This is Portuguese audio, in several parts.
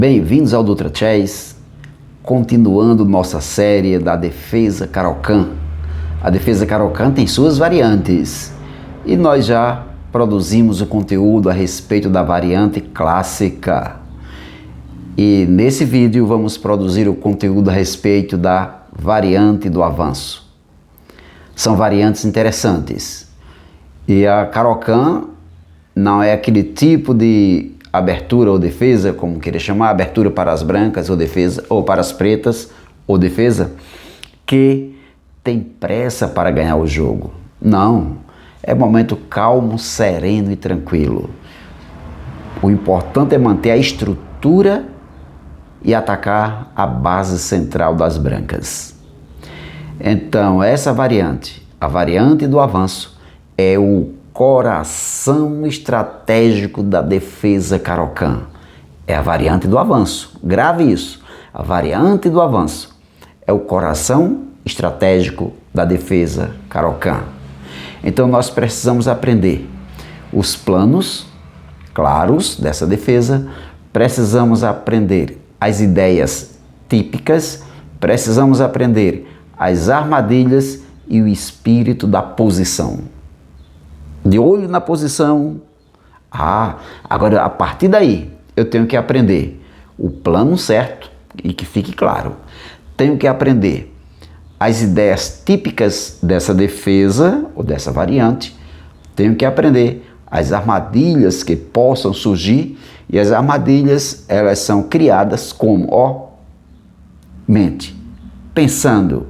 Bem-vindos ao Dutra Chess, continuando nossa série da defesa Caro-Kann. A defesa Caro-Kann tem suas variantes e nós já produzimos o conteúdo a respeito da variante clássica. E nesse vídeo vamos produzir o conteúdo a respeito da variante do avanço. São variantes interessantes. E a Caro-Kann não é aquele tipo de abertura ou defesa, como querer chamar, abertura para as brancas ou defesa, ou para as pretas ou defesa, que tem pressa para ganhar o jogo. Não, é momento calmo, sereno e tranquilo. O importante é manter a estrutura e atacar a base central das brancas. Então, essa variante, a variante do avanço, é o coração estratégico da defesa Caro-Kann. É a variante do avanço. Grave isso. A variante do avanço é o coração estratégico da defesa Caro-Kann. Então nós precisamos aprender os planos claros dessa defesa, precisamos aprender as ideias típicas, precisamos aprender as armadilhas e o espírito da posição. De olho na posição. Agora a partir daí eu tenho que aprender o plano certo e que fique claro. Tenho que aprender as ideias típicas dessa defesa ou dessa variante. Tenho que aprender as armadilhas que possam surgir, e as armadilhas elas são criadas como? Mente, pensando,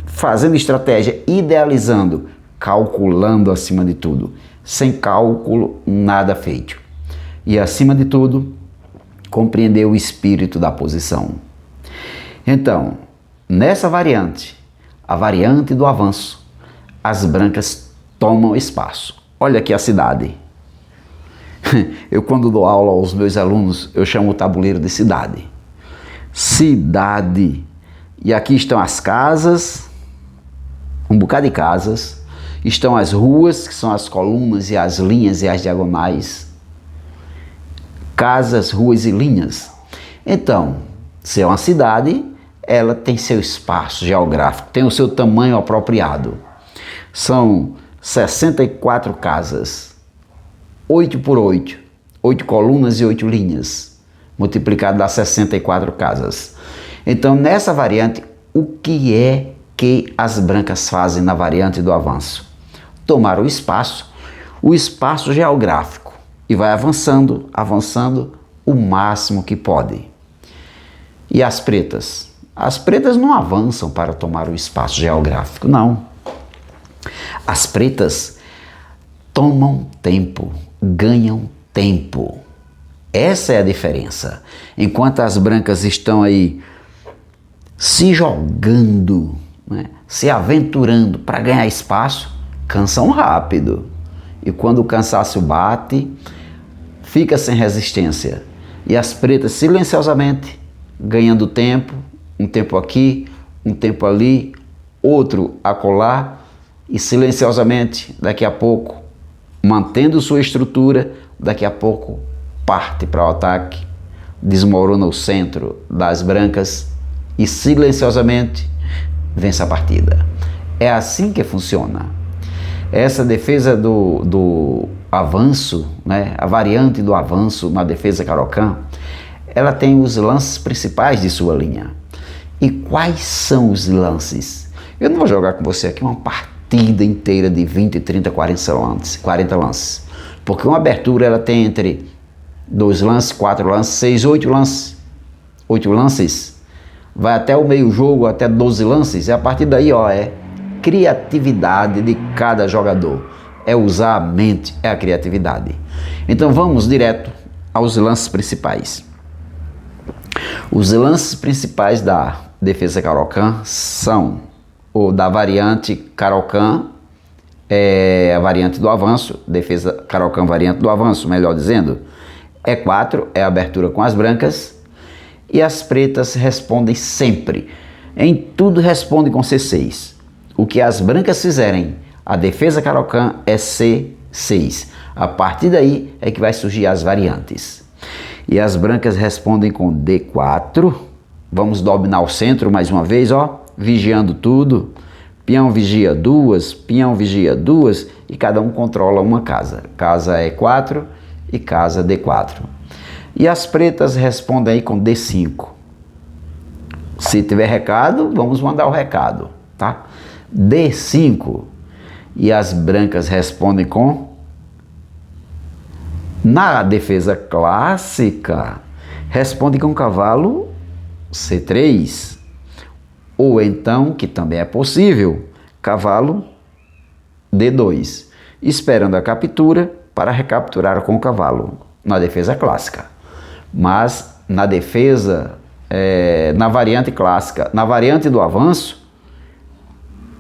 fazendo estratégia, idealizando, calculando acima de tudo. Sem cálculo, nada feito. E acima de tudo, compreender o espírito da posição. Então, nessa variante, a variante do avanço, as brancas tomam espaço. Olha aqui a cidade. Eu, quando dou aula aos meus alunos, eu chamo o tabuleiro de cidade. Cidade. E aqui estão as casas, um bocado de casas. Estão as ruas, que são as colunas e as linhas e as diagonais. Casas, ruas e linhas. Então, se é uma cidade, ela tem seu espaço geográfico, tem o seu tamanho apropriado. São 64 casas, 8 por 8, 8 colunas e 8 linhas, multiplicado dá 64 casas. Então, nessa variante, o que é que as brancas fazem na variante do avanço? Tomar o espaço geográfico, e vai avançando o máximo que pode. E as pretas? As pretas não avançam para tomar o espaço geográfico, não. As pretas tomam tempo, ganham tempo. Essa é a diferença. Enquanto as brancas estão aí se jogando, se aventurando para ganhar espaço, cansam rápido. E quando o cansaço bate, fica sem resistência. E as pretas silenciosamente ganhando tempo, um tempo aqui, um tempo ali, outro acolá, e silenciosamente, daqui a pouco, mantendo sua estrutura, daqui a pouco parte para o ataque, desmorona o centro das brancas e silenciosamente vence a partida. É assim que funciona. Essa defesa do avanço, a variante do avanço na defesa Caro-Kann, ela tem os lances principais de sua linha. E quais são os lances? Eu não vou jogar com você aqui uma partida inteira de 20, 30, 40 lances. Porque uma abertura ela tem entre 2 lances, 4 lances, 6, 8 lances. 8 lances. Vai até o meio jogo, até 12 lances. E a partir daí, é criatividade de cada jogador. É usar a mente, é a criatividade. Então vamos direto aos lances principais. Os lances principais da defesa Caro-Kann são o da variante Caro-Kann, a variante do avanço, defesa Caro-Kann variante do avanço, melhor dizendo, E4 é a abertura com as brancas, e as pretas respondem sempre. Em tudo respondem com C6. O que as brancas fizerem, a defesa Caro-Kann é C6. A partir daí é que vai surgir as variantes. E as brancas respondem com D4. Vamos dominar o centro mais uma vez, ó, vigiando tudo. Peão vigia duas, peão vigia duas e cada um controla uma casa. Casa E4 e casa D4. E as pretas respondem aí com D5. Se tiver recado, vamos mandar o recado, tá? D5. E as brancas respondem com... Na defesa clássica, responde com cavalo C3. Ou então, que também é possível, cavalo D2. Esperando a captura para recapturar com o cavalo. Na defesa clássica. Mas na defesa, na variante clássica, na variante do avanço,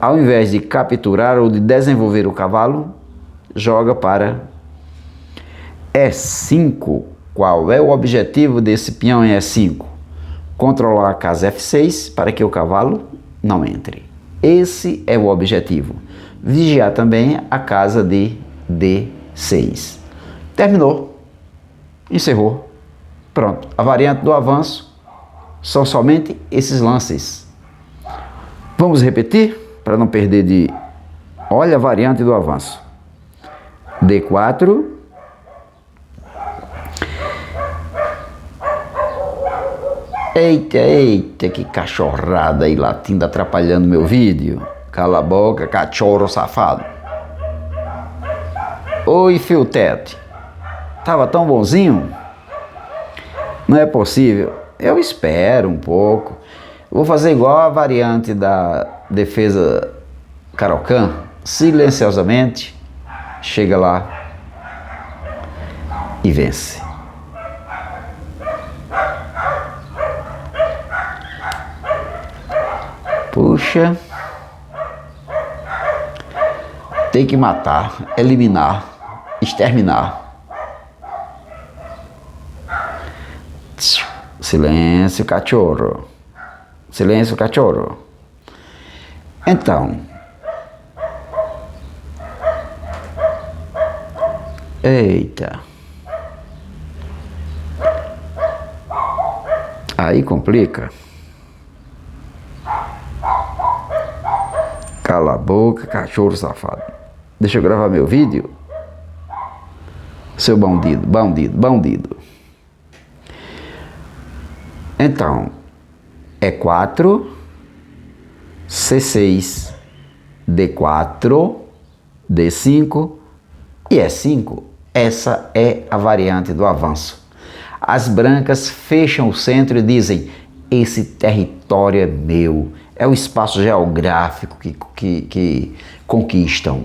ao invés de capturar ou de desenvolver o cavalo, joga para E5. Qual é o objetivo desse peão em E5? Controlar a casa F6 para que o cavalo não entre. Esse é o objetivo. Vigiar também a casa de D6. Terminou. Encerrou. Pronto. A variante do avanço são somente esses lances. Vamos repetir para não perder de... Olha a variante do avanço. D4. Eita, eita, que cachorrada aí latindo atrapalhando meu vídeo. Cala a boca, cachorro safado. Oi, fio tete. Tava tão bonzinho? Não é possível. Eu espero um pouco. Vou fazer igual a variante da defesa Caro-Kann. Silenciosamente. Chega lá e vence. Puxa, tem que matar, eliminar, exterminar. Silêncio, cachorro. Silêncio, cachorro. Então, eita, aí complica. Cala a boca, cachorro safado. Deixa eu gravar meu vídeo. Seu bandido, bandido, bandido. Então, E4, C6, D4, D5 e E5. Essa é a variante do avanço. As brancas fecham o centro e dizem: esse território é meu. É o espaço geográfico que conquistam.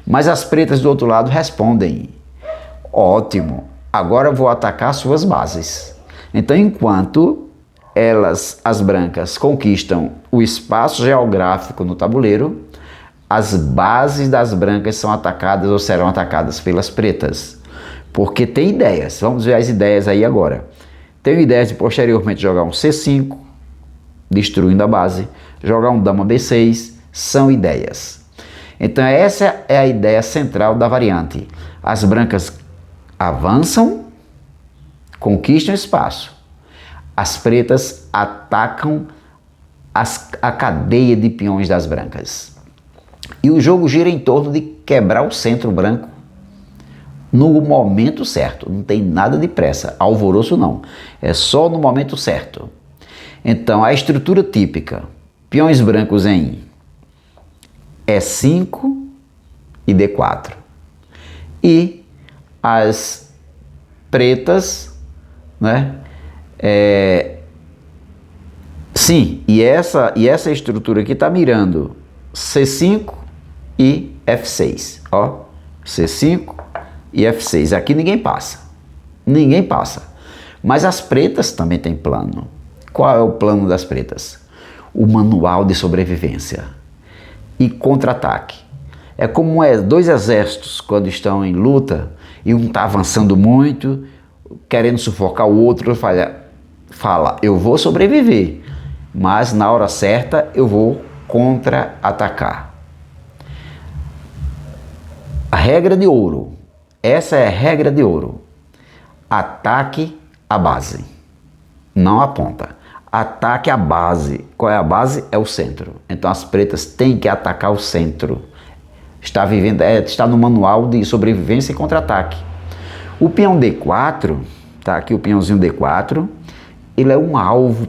Mas as pretas do outro lado respondem: ótimo, agora vou atacar suas bases. Então, enquanto as brancas conquistam o espaço geográfico no tabuleiro, as bases das brancas são atacadas ou serão atacadas pelas pretas. Porque tem ideias, vamos ver as ideias aí agora. Tenho ideias de posteriormente jogar um C5, destruindo a base, jogar um dama B6, são ideias. Então essa é a ideia central da variante. As brancas avançam, conquistam espaço. As pretas atacam a cadeia de peões das brancas. E o jogo gira em torno de quebrar o centro branco no momento certo. Não tem nada de pressa, alvoroço não. É só no momento certo. Então, a estrutura típica: peões brancos em E5 e D4. E as pretas, né? Sim, e essa estrutura aqui está mirando C5 e F6. Ó, C5 e F6. Aqui ninguém passa. Ninguém passa. Mas as pretas também têm plano. Qual é o plano das pretas? O manual de sobrevivência e contra-ataque. É como dois exércitos quando estão em luta e um está avançando muito, querendo sufocar o outro, fala, eu vou sobreviver, mas na hora certa eu vou contra-atacar. A regra de ouro. Essa é a regra de ouro. Ataque a base, não a ponta. Ataque a base. Qual é a base? É o centro. Então as pretas têm que atacar o centro. Está no manual de sobrevivência e contra-ataque. O peão D4, tá aqui o peãozinho D4, ele é o alvo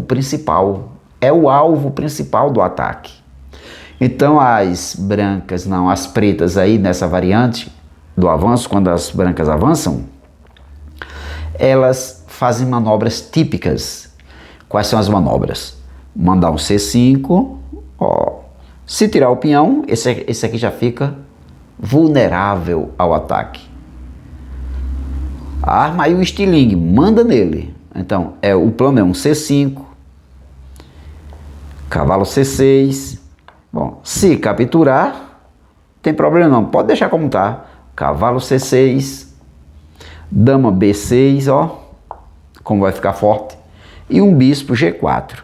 principal. É o alvo principal do ataque. Então as brancas, não, as pretas aí nessa variante do avanço, quando as brancas avançam, elas fazem manobras típicas. Quais são as manobras? Mandar um C5, ó. Se tirar o peão, esse aqui já fica vulnerável ao ataque. Arma aí o estilingue, manda nele. Então, o plano é um C5, cavalo C6. Bom, se capturar, tem problema não, pode deixar como tá. Cavalo C6, dama B6, ó, como vai ficar forte, e um bispo G4.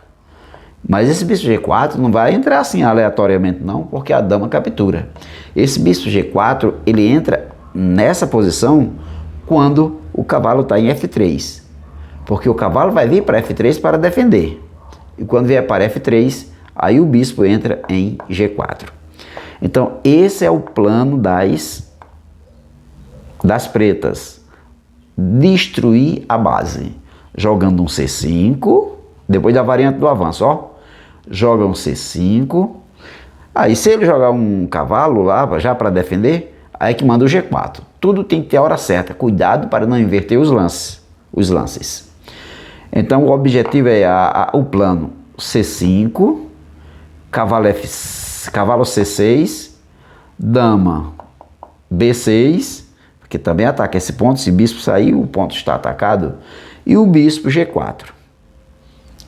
Mas esse bispo G4 não vai entrar assim aleatoriamente não, porque a dama captura. Esse bispo G4, ele entra nessa posição quando o cavalo está em F3, porque o cavalo vai vir para F3 para defender, e quando vier para F3, aí o bispo entra em G4. Então esse é o plano das pretas, destruir a base, jogando um C5, depois da variante do avanço, ó, joga um C5, aí se ele jogar um cavalo lá, já para defender, aí que manda o G4. Tudo tem que ter a hora certa, cuidado para não inverter os lances. Então o objetivo é o plano C5, cavalo C6, dama B6, porque também ataca esse ponto, se bispo sair, o ponto está atacado, e o bispo G4.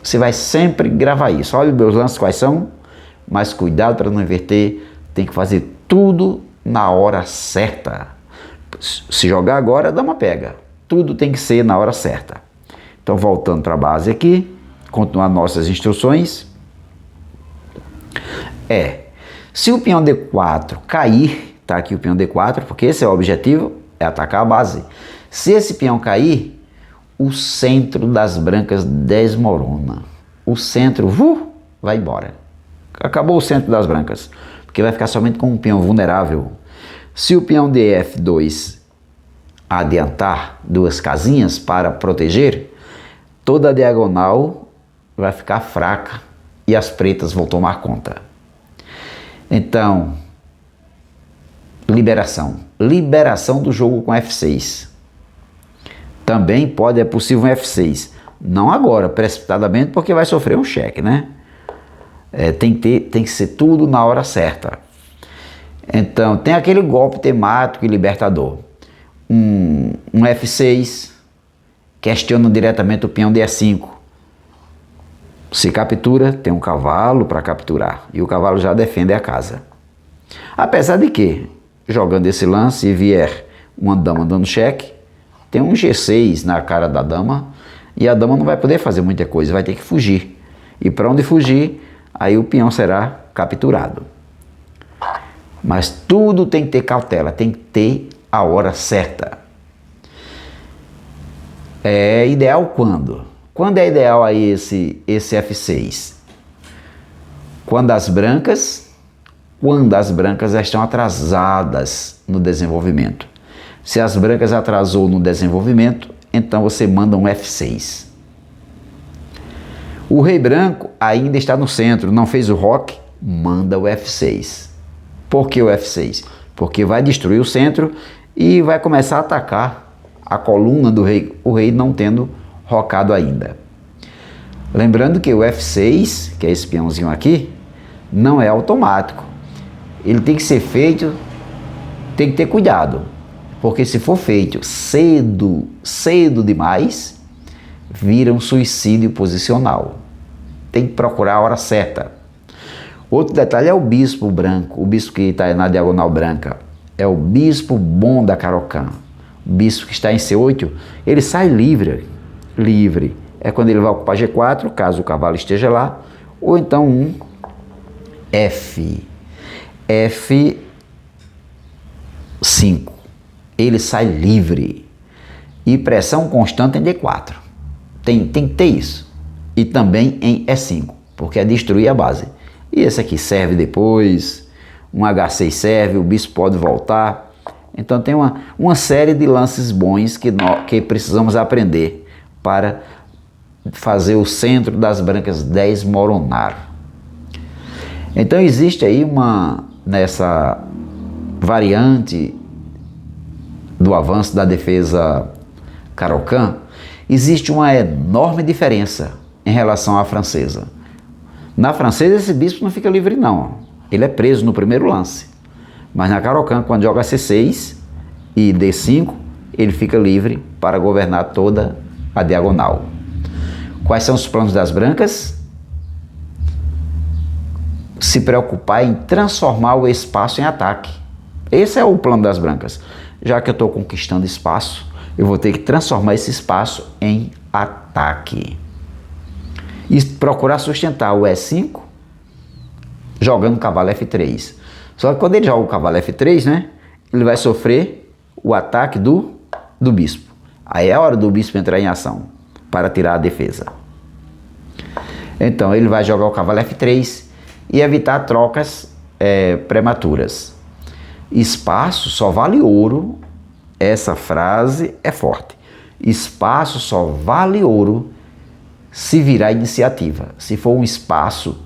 Você vai sempre gravar isso. Olha os meus lances quais são, mas cuidado para não inverter, tem que fazer tudo na hora certa. Se jogar agora, dá uma pega. Tudo tem que ser na hora certa. Então, voltando para a base aqui, continuar nossas instruções. Se o peão D4 cair, tá aqui o peão D4, porque esse é o objetivo, é atacar a base. Se esse peão cair, o centro das brancas desmorona. O centro vai embora. Acabou o centro das brancas, porque vai ficar somente com um peão vulnerável. Se o peão de F2 adiantar 2 casinhas para proteger, toda a diagonal vai ficar fraca e as pretas vão tomar conta. Então, liberação do jogo com F6. Também é possível um F6. Não agora, precipitadamente, porque vai sofrer um cheque, né? Tem que ser tudo na hora certa. Então, tem aquele golpe temático e libertador. Um F6, questiona diretamente o peão de E5. Se captura, tem um cavalo para capturar. E o cavalo já defende a casa. Apesar de que, jogando esse lance e vier uma dama dando cheque, tem um G6 na cara da dama e a dama não vai poder fazer muita coisa, vai ter que fugir. E para onde fugir, aí o peão será capturado. Mas tudo tem que ter cautela, tem que ter a hora certa. É ideal quando? Quando é ideal aí esse F6? Quando as brancas já estão atrasadas no desenvolvimento. Se as brancas atrasou no desenvolvimento, então você manda um F6. O rei branco ainda está no centro, não fez o roque, manda o F6. Por que o F6? Porque vai destruir o centro e vai começar a atacar a coluna do rei, o rei não tendo rocado ainda. Lembrando que o F6, que é esse peãozinho aqui, não é automático. Ele tem que ser feito, tem que ter cuidado. Porque se for feito cedo demais, vira um suicídio posicional. Tem que procurar a hora certa. Outro detalhe é o bispo branco, o bispo que está na diagonal branca. É o bispo bom da Caro-Kann. O bispo que está em C8, ele sai livre. É quando ele vai ocupar G4, caso o cavalo esteja lá, ou então um F5. Ele sai livre. e pressão constante em D4. Tem que ter isso. E também em E5, porque é destruir a base. E esse aqui serve depois, um H6 serve, o bispo pode voltar. Então tem uma série de lances bons que precisamos aprender para fazer o centro das brancas desmoronar. Então existe aí nessa variante do avanço da defesa Caro-Kann, existe uma enorme diferença em relação à francesa. Na francesa esse bispo não fica livre não, ele é preso no primeiro lance. Mas na Caro-Kann, quando joga C6 e D5, ele fica livre para governar toda a diagonal. Quais são os planos das brancas? Se preocupar em transformar o espaço em ataque. Esse é o plano das brancas. Já que eu estou conquistando espaço, eu vou ter que transformar esse espaço em ataque. E procurar sustentar o E5 jogando o cavalo F3. Só que quando ele joga o cavalo F3, né, ele vai sofrer o ataque do bispo. Aí é a hora do bispo entrar em ação para tirar a defesa. Então ele vai jogar o cavalo F3 e evitar trocas prematuras. Espaço só vale ouro. Essa frase é forte. Espaço só vale ouro se virar iniciativa. Se for um espaço,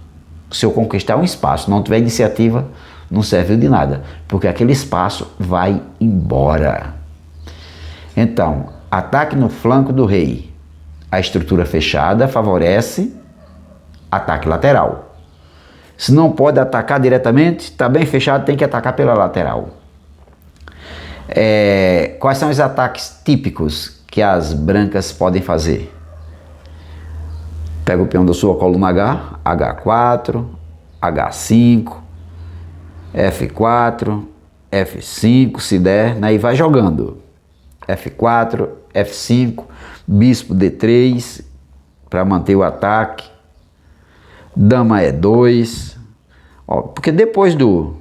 se eu conquistar um espaço, não tiver iniciativa, não serviu de nada, porque aquele espaço vai embora. Então, ataque no flanco do rei. A estrutura fechada favorece ataque lateral. Se não pode atacar diretamente, está bem fechado, tem que atacar pela lateral. Quais são os ataques típicos que as brancas podem fazer? Pega o peão da sua coluna H, H4, H5, F4, F5, se der, né? E vai jogando. F4, F5, bispo D3, para manter o ataque. Dama E2, ó, porque depois do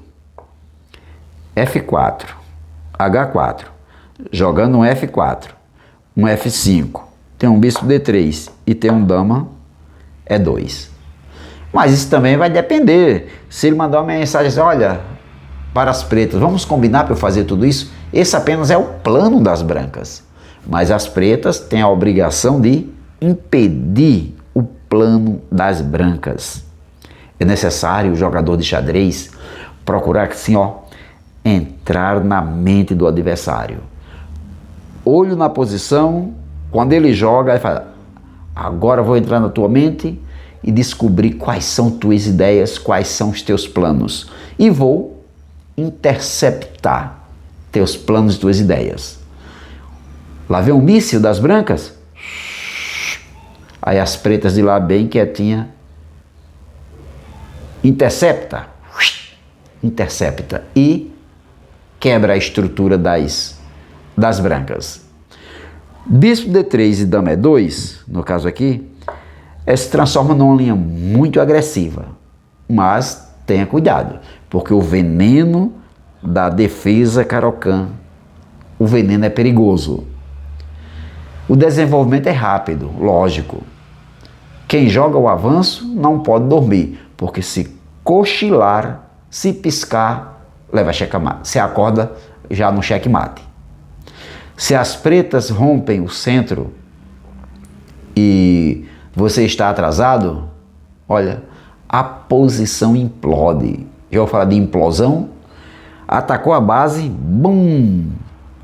F4, H4, jogando um F4, um F5, tem um bispo D3 e tem um dama E2. Mas isso também vai depender. Se ele mandar uma mensagem assim, olha, para as pretas, vamos combinar para eu fazer tudo isso? Esse apenas é o plano das brancas. Mas as pretas têm a obrigação de impedir o plano das brancas. É necessário o jogador de xadrez procurar assim, ó, entrar na mente do adversário. Olho na posição, quando ele joga, ele fala, agora vou entrar na tua mente e descobrir quais são tuas ideias, quais são os teus planos. E vou interceptar teus planos e tuas ideias. Lá vem um míssil das brancas. Aí as pretas de lá bem quietinha. Intercepta e quebra a estrutura das brancas. Bispo D3 e dama E2, no caso aqui, se transforma numa linha muito agressiva. Mas tenha cuidado, porque o veneno da defesa Caro-Kann, o veneno é perigoso. O desenvolvimento é rápido, lógico. Quem joga o avanço não pode dormir, porque se cochilar, se piscar, leva checkmate. Se acorda já no checkmate. Se as pretas rompem o centro e você está atrasado, olha, a posição implode. Já vou falar de implosão? Atacou a base, bum!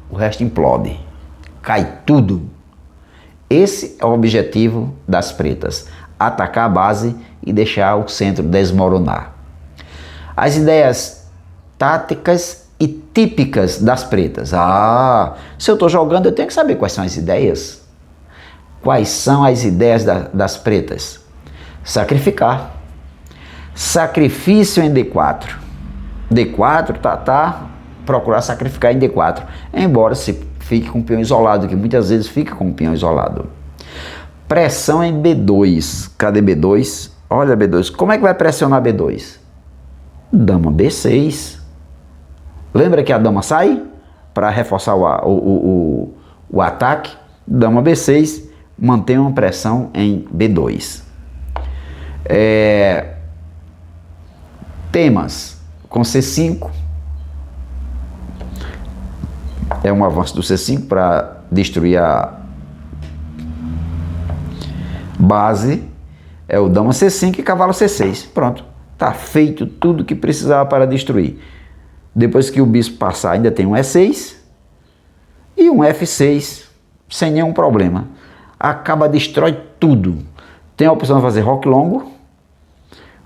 O resto implode. Cai tudo. Esse é o objetivo das pretas. Atacar a base e deixar o centro desmoronar. As ideias táticas e típicas das pretas. Se eu estou jogando, eu tenho que saber quais são as ideias. Quais são as ideias das pretas? Sacrificar. Sacrifício em D4. D4, procurar sacrificar em D4. Embora se fique com o peão isolado, que muitas vezes fica com o peão isolado. Pressão em B2. Cadê B2? Olha B2. Como é que vai pressionar B2? Dama B6. Lembra que a dama sai para reforçar o ataque? Dama B6, mantém uma pressão em B2. Temas com C5, é um avanço do C5 para destruir a base, é o dama C5 e cavalo C6. Pronto, tá feito tudo que precisava para destruir. Depois que o bispo passar, ainda tem um E6 e um F6, sem nenhum problema. Acaba, destrói tudo. Tem a opção de fazer roque longo,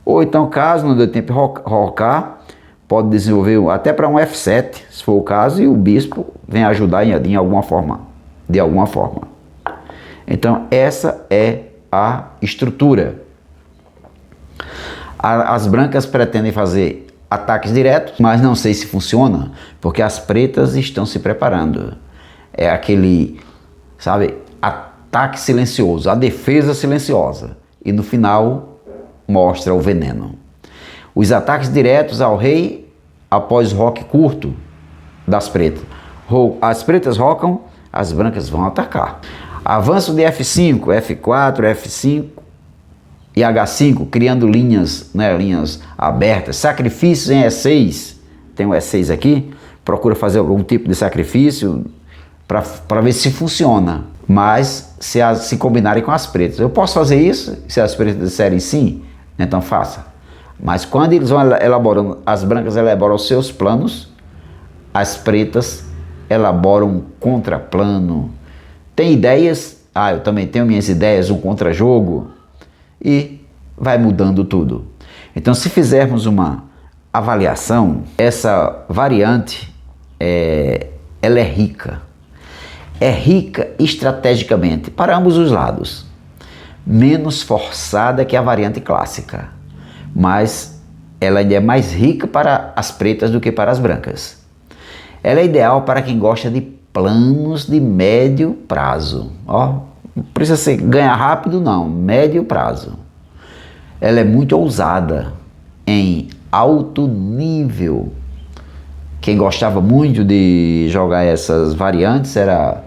ou então, caso não dê tempo de rocar, pode desenvolver até para um F7, se for o caso, e o bispo vem ajudar em alguma forma, de alguma forma. Então, essa é a estrutura. As brancas pretendem fazer ataques diretos, mas não sei se funciona, porque as pretas estão se preparando. É aquele, sabe, ataque silencioso, a defesa silenciosa. E no final mostra o veneno. Os ataques diretos ao rei após roque curto das pretas. As pretas rocam, as brancas vão atacar. Avanço de F5, F4, F5 e H5, criando linhas, né, linhas abertas. Sacrifícios em E6, tem o E6 aqui, procura fazer algum tipo de sacrifício para ver se funciona. Mas se combinarem com as pretas. Eu posso fazer isso? Se as pretas disserem sim, então faça. Mas quando eles vão elaborando, as brancas elaboram os seus planos, as pretas elaboram um contraplano. Tem ideias? Eu também tenho minhas ideias, um contra-jogo. E vai mudando tudo. Então, se fizermos uma avaliação, essa variante, ela é rica. É rica estrategicamente para ambos os lados. Menos forçada que a variante clássica. Mas ela ainda é mais rica para as pretas do que para as brancas. Ela é ideal para quem gosta de planos de médio prazo. Não precisa ser ganhar rápido, não. Médio prazo. Ela é muito ousada, em alto nível. Quem gostava muito de jogar essas variantes era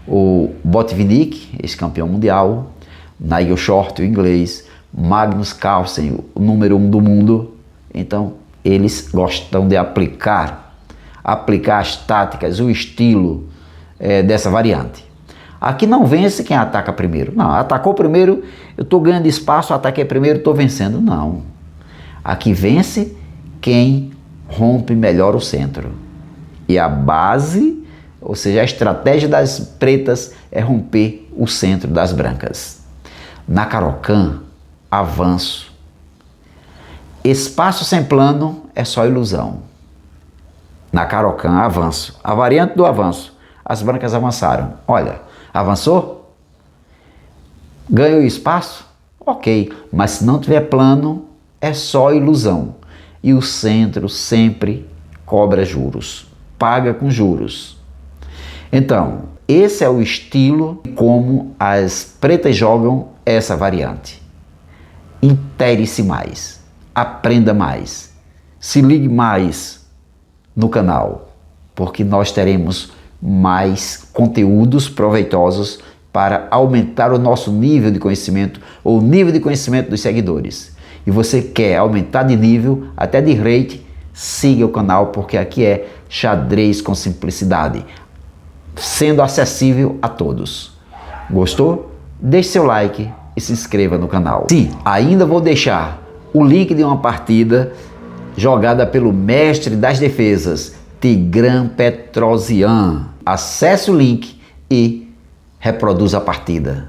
o Botvinnik, ex-campeão mundial, Nigel Short, o inglês, Magnus Carlsen, o número 1 do mundo. Então, eles gostam de aplicar as táticas, o estilo dessa variante. Aqui não vence quem ataca primeiro. Não, atacou primeiro, eu estou ganhando espaço, ataquei primeiro, estou vencendo. Não. Aqui vence quem rompe melhor o centro. E a base, ou seja, a estratégia das pretas é romper o centro das brancas. Na Caro-Kann, avanço. Espaço sem plano é só ilusão. Na Caro-Kann, avanço. A variante do avanço. As brancas avançaram. Olha, avançou? Ganhou espaço? Ok. Mas se não tiver plano, é só ilusão. E o centro sempre cobra juros. Paga com juros. Então, esse é o estilo como as pretas jogam essa variante. Intere-se mais. Aprenda mais. Se ligue mais no canal, porque nós teremos mais conteúdos proveitosos para aumentar o nosso nível de conhecimento ou o nível de conhecimento dos seguidores. E você quer aumentar de nível, até de rate, siga o canal, porque aqui é xadrez com simplicidade, sendo acessível a todos. Gostou? Deixe seu like e se inscreva no canal. Sim, ainda vou deixar o link de uma partida jogada pelo mestre das defesas, Tigran Petrosian. Acesse o link e reproduza a partida.